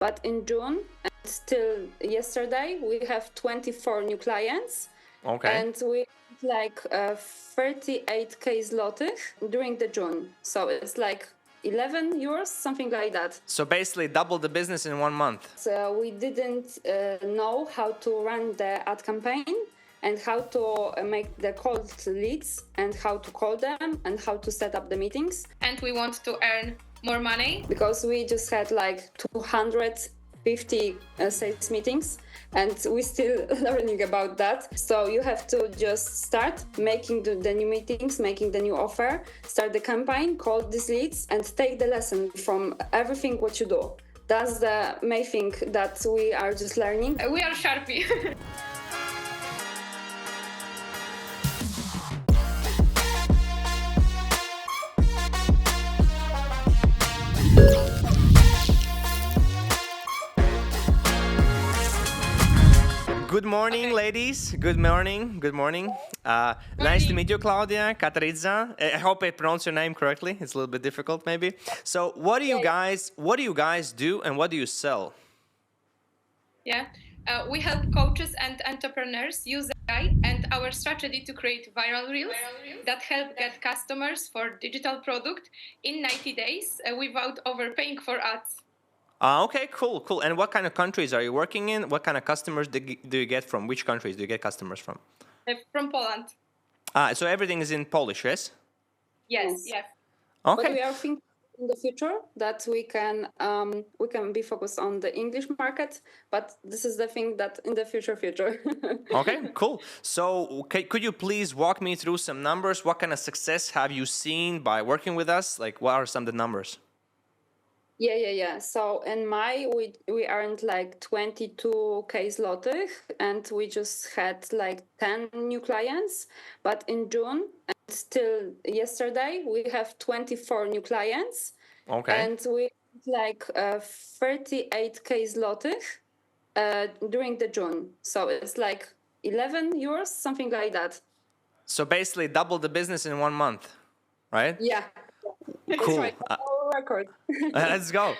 but in June, and still yesterday, we have 24 new clients. Okay. And we like 38K zlotych during the June. So it's like 11 euros, something like that. So basically double the business in 1 month. So we didn't know how to run the ad campaign and how to make the cold leads and how to call them and how to set up the meetings. And we want to earn more money. Because we just had like 250 sales meetings and we're still learning about that. So you have to just start making the new meetings, making the new offer, start the campaign, call these leads and take the lesson from everything what you do. That's the main thing that we are just learning. We are Sharpie. Good morning, ladies. Good morning. Good morning. Nice to meet you, Claudia, Katarina. I hope I pronounce your name correctly. It's a little bit difficult, maybe. So, what do you guys do, and what do you sell? Yeah, we help coaches and entrepreneurs use AI and our strategy to create viral reels that help get customers for digital product in 90 days without overpaying for ads. Okay, cool. And what kind of countries are you working in? What kind of customers do you get from? Which countries do you get customers from? From Poland. So everything is in Polish, yes? Yes. Okay. But we are thinking in the future that we can be focused on the English market, but this is the thing that in the future. Okay, cool. So could you please walk me through some numbers? What kind of success have you seen by working with us? Like, what are some of the numbers? Yeah. So in May, we earned like 22K zlotych and we just had like 10 new clients. But in June, and still yesterday, we have 24 new clients. Okay. And we like 38K zlotych during the June. So it's like 11 euros, something like that. So basically double the business in 1 month, right? Yeah. Cool. Right. Record. Let's go.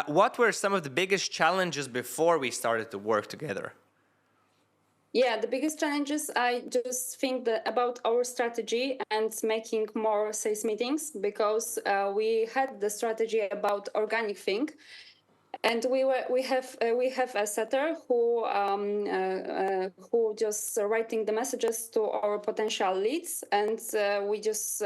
What were some of the biggest challenges before we started to work together? Yeah, the biggest challenges, I just think about our strategy and making more sales meetings, because we had the strategy about organic thing, and we have a setter who just writing the messages to our potential leads, and we just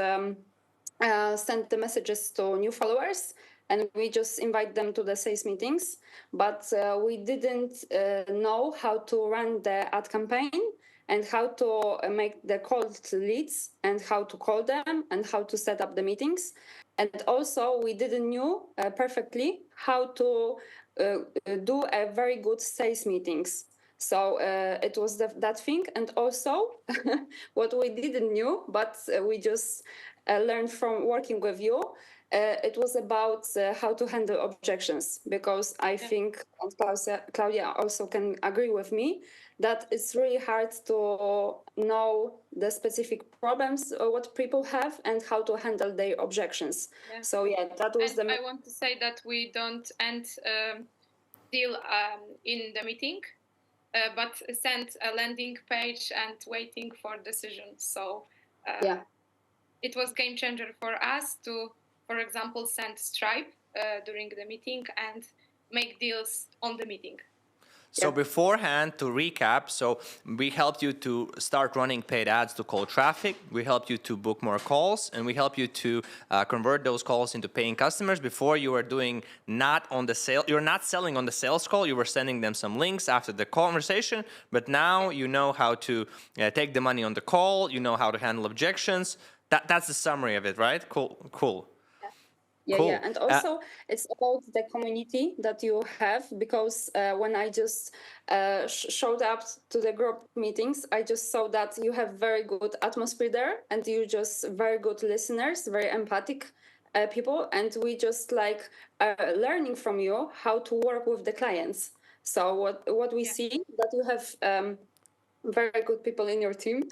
send the messages to new followers, and we just invite them to the sales meetings. But we didn't know how to run the ad campaign and how to make the cold leads and how to call them and how to set up the meetings. And also we didn't know perfectly how to do a very good sales meetings. So it was that thing. And also what we didn't know, but we just learned from working with you, it was about how to handle objections, because I think, and Claudia also can agree with me, that it's really hard to know the specific problems what people have and how to handle their objections. Yeah. So yeah, that was I want to say that we don't end deal in the meeting, but send a landing page and waiting for decisions. So it was game changer for us to, for example, send Stripe during the meeting and make deals on the meeting. So beforehand, to recap, so we helped you to start running paid ads to cold traffic. We helped you to book more calls, and we helped you to convert those calls into paying customers. Before, you were doing you're not selling on the sales call. You were sending them some links after the conversation. But now you know how to take the money on the call. You know how to handle objections. That's the summary of it, right? Cool. Yeah, cool. And also it's about the community that you have, because when I just showed up to the group meetings, I just saw that you have very good atmosphere there, and you just very good listeners, very empathic people, and we just like learning from you how to work with the clients. So what we see that you have very good people in your team,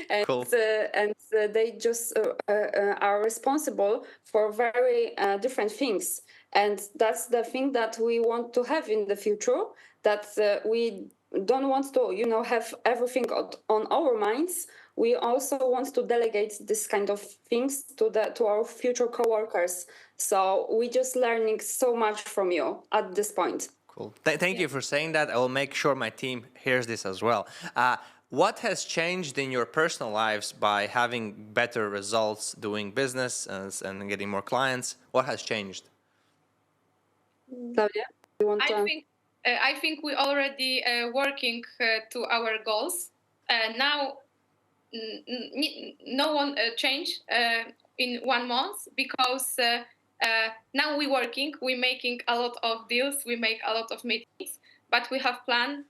and cool. And they just are responsible for very different things. And that's the thing that we want to have in the future, that we don't want to, have everything on our minds. We also want to delegate this kind of things to our future coworkers. So we just learning so much from you at this point. Cool. Thank you for saying that. I will make sure my team hears this as well. What has changed in your personal lives by having better results doing business and getting more clients? What has changed? Claudia, you want to? I think we already working to our goals. Now, no one change in 1 month, because now we working, we making a lot of deals, we make a lot of meetings, but we have plan.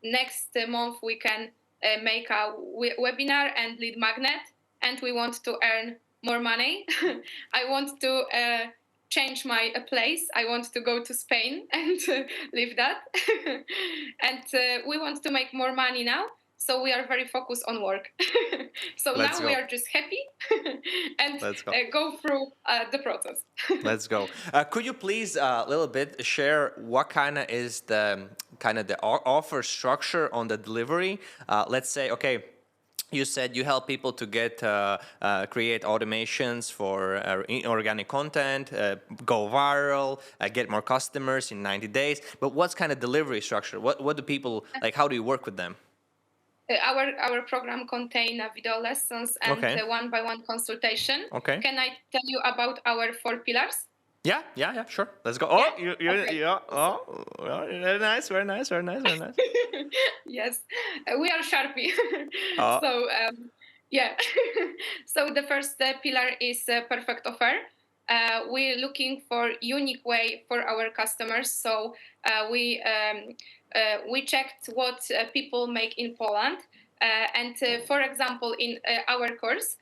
Next month we can make a webinar and lead magnet, and we want to earn more money. I want to change my place. I want to go to Spain and live that. And we want to make more money now. So we are very focused on work. So now we are just happy and go through the process. Let's go. Could you please a little bit share what kind of is the offer structure on the delivery? Let's say, okay, you said you help people to get create automations for organic content, go viral, get more customers in 90 days. But what's kind of delivery structure? What do people like? How do you work with them? Our program contain video lessons and one-by-one consultation. Okay. Can I tell you about our 4 pillars? Yeah, sure. Let's go. Oh, yeah. Oh, very nice. Yes, we are Sharpie. Oh. So, So the first pillar is perfect offer. We're looking for unique way for our customers. So we checked what people make in Poland. And for example, in our course,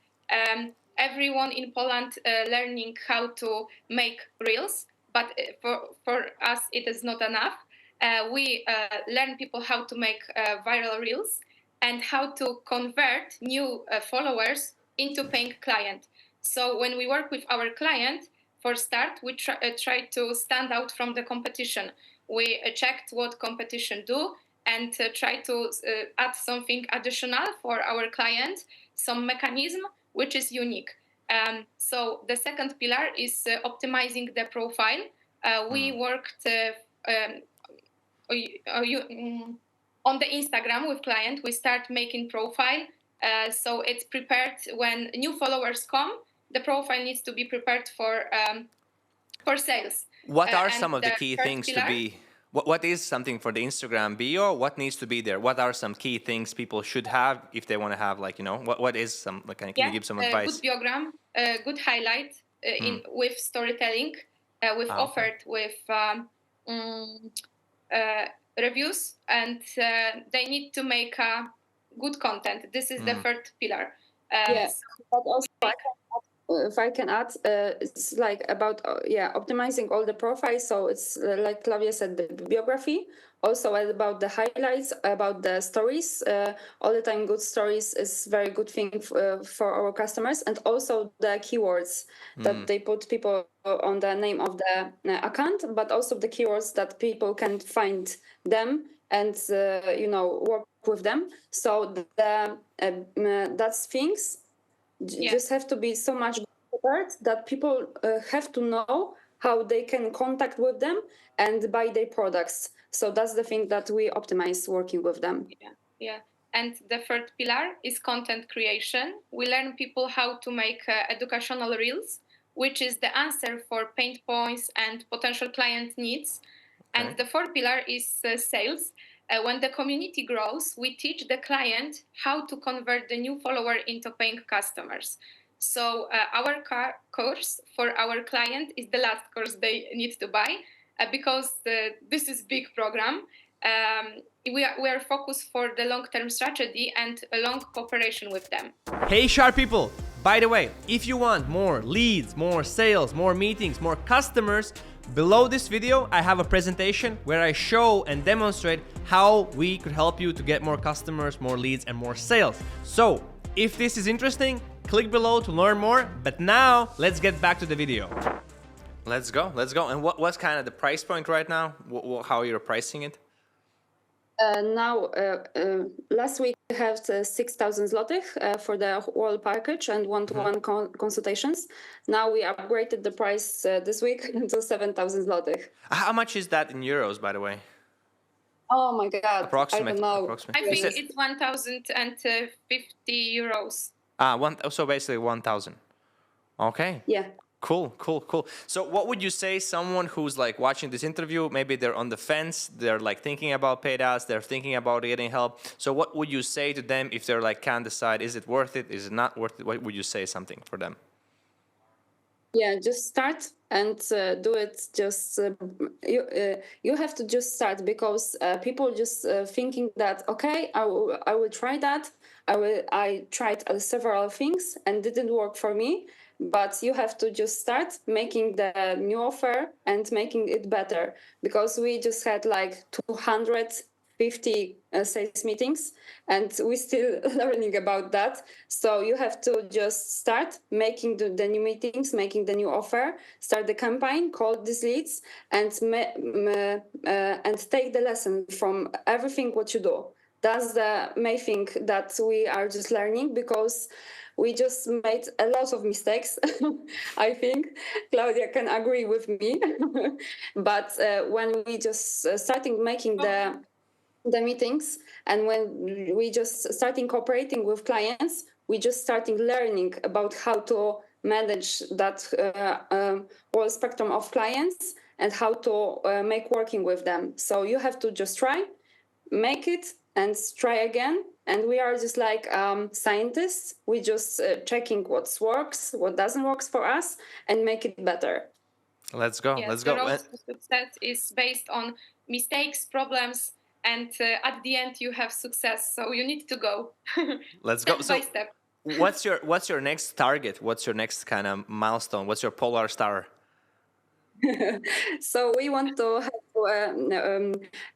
everyone in Poland learning how to make reels, but for us it is not enough. We learn people how to make viral reels and how to convert new followers into paying client. So when we work with our client, for start, we try to stand out from the competition. We checked what competition do and try to add something additional for our client, some mechanism which is unique. So the second pillar is optimizing the profile. We worked on the Instagram with client. We start making profile. So it's prepared when new followers come. The profile needs to be prepared for sales. What are some of the key things to be? What is something for the Instagram bio? What needs to be there? What are some key things people should have if they want to have, like, what is some, like, can you give some advice? Good biogram, good highlight with storytelling, with offered with reviews, and they need to make good content. This is the third pillar. Yes, but also if I can add, it's like about optimizing all the profiles. So it's like Claudia said, the biography, also about the highlights, about the stories. All the time, good stories is very good thing for our customers, and also the keywords that they put people on the name of the account, but also the keywords that people can find them and work with them. So that's things. Just have to be so much prepared that people have to know how they can contact with them and buy their products. So that's the thing that we optimize working with them. Yeah. And the third pillar is content creation. We learn people how to make educational reels, which is the answer for pain points and potential client needs. Okay. And the fourth pillar is sales. When the community grows, we teach the client how to convert the new follower into paying customers. So our course for our client is the last course they need to buy because this is big program. We are focused for the long-term strategy and a long cooperation with them. Hey, sharp people! By the way, if you want more leads, more sales, more meetings, more customers, below this video, I have a presentation where I show and demonstrate how we could help you to get more customers, more leads, and more sales. So, if this is interesting, click below to learn more. But now, let's get back to the video. Let's go. And what's kind of the price point right now? How you're pricing it? Now, last week we have 6,000 zlotych for the whole package and one-to-one consultations. Now we upgraded the price this week to 7,000 zlotych. How much is that in euros, by the way? Oh my God! Approximate. I don't know. Approximate. I think it's 1,050 euros. So basically 1,000. Okay. Yeah. Cool. So what would you say someone who's like watching this interview, maybe they're on the fence, they're like thinking about paid ads, they're thinking about getting help. So what would you say to them if they're like can't decide, is it worth it? Is it not worth it? What would you say something for them? Yeah, just start and do it. Just you have to just start because people just thinking that okay, I will try that. I tried several things and didn't work for me. But you have to just start making the new offer and making it better because we just had like 250 sales meetings and we're still learning about that. So you have to just start making the new meetings, making the new offer, start the campaign, call these leads and take the lesson from everything what you do. That's the main thing that we are just learning because we just made a lot of mistakes. I think Claudia can agree with me. But when we just starting making the meetings and when we just starting cooperating with clients, we just starting learning about how to manage that whole spectrum of clients and how to make working with them. So you have to just try, make it, and try again. And we are just like scientists. We just checking what works, what doesn't work for us, and make it better. Let's go. Yes, Let's the go. road to success is based on mistakes, problems, and at the end you have success. So you need to go. Let's go. Step by step. What's your next target? What's your next kind of milestone? What's your polar star? So we want to have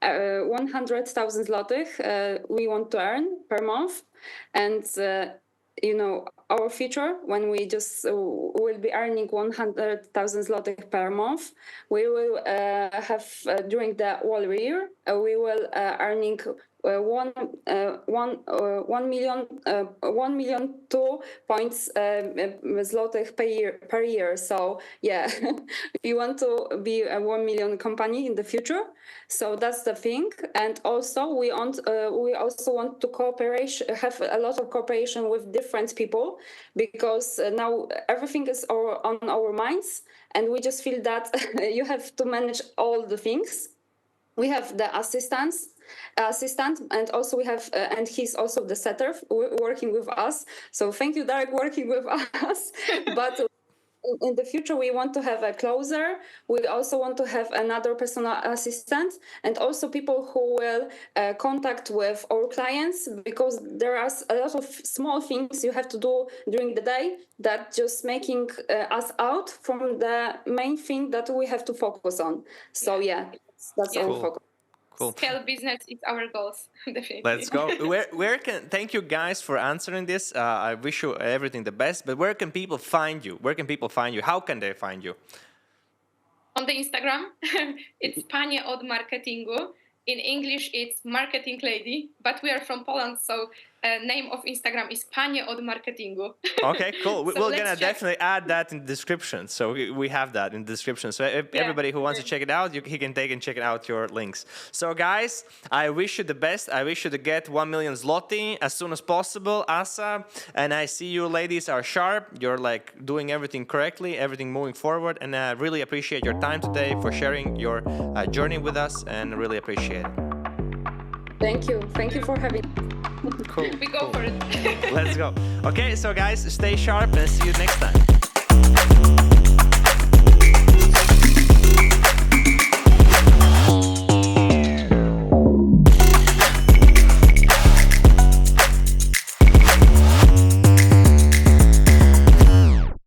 100,000 zlotych we want to earn per month. And, our future, when we just will be earning 100,000 zlotych per month, we will have during the whole year, we will earning 1,000,002 zlotych per year. So yeah, we want to be a 1 million company in the future. So that's the thing. And also we also want to have a lot of cooperation with different people because now everything is on our minds, and we just feel that you have to manage all the things. We have the assistant, and also we have, and he's also the setter working with us. So thank you, Derek, working with us. But in the future, we want to have a closer. We also want to have another personal assistant, and also people who will contact with our clients, because there are a lot of small things you have to do during the day that just making us out from the main thing that we have to focus on. So yeah. That's our focus. Cool. Scale business is our goals, definitely. Let's go. Thank you guys for answering this. I wish you everything the best. But where can people find you? How can they find you? On the Instagram, it's Panie od Marketingu. In English, it's Marketing Lady, but we are from Poland, so name of Instagram is Panie od Marketingu. Okay, cool. We're gonna definitely add that in the description. So we have that in the description. So everybody who wants to check it out, he can take and check out your links. So guys, I wish you the best. I wish you to get 1 million zloty as soon as possible, Asa. And I see you ladies are sharp. You're like doing everything correctly, everything moving forward. And I really appreciate your time today for sharing your journey with us, and really appreciate it. Thank you. Thank you for having me. Cool. We go for it. Let's go. Okay, so guys, stay sharp and see you next time.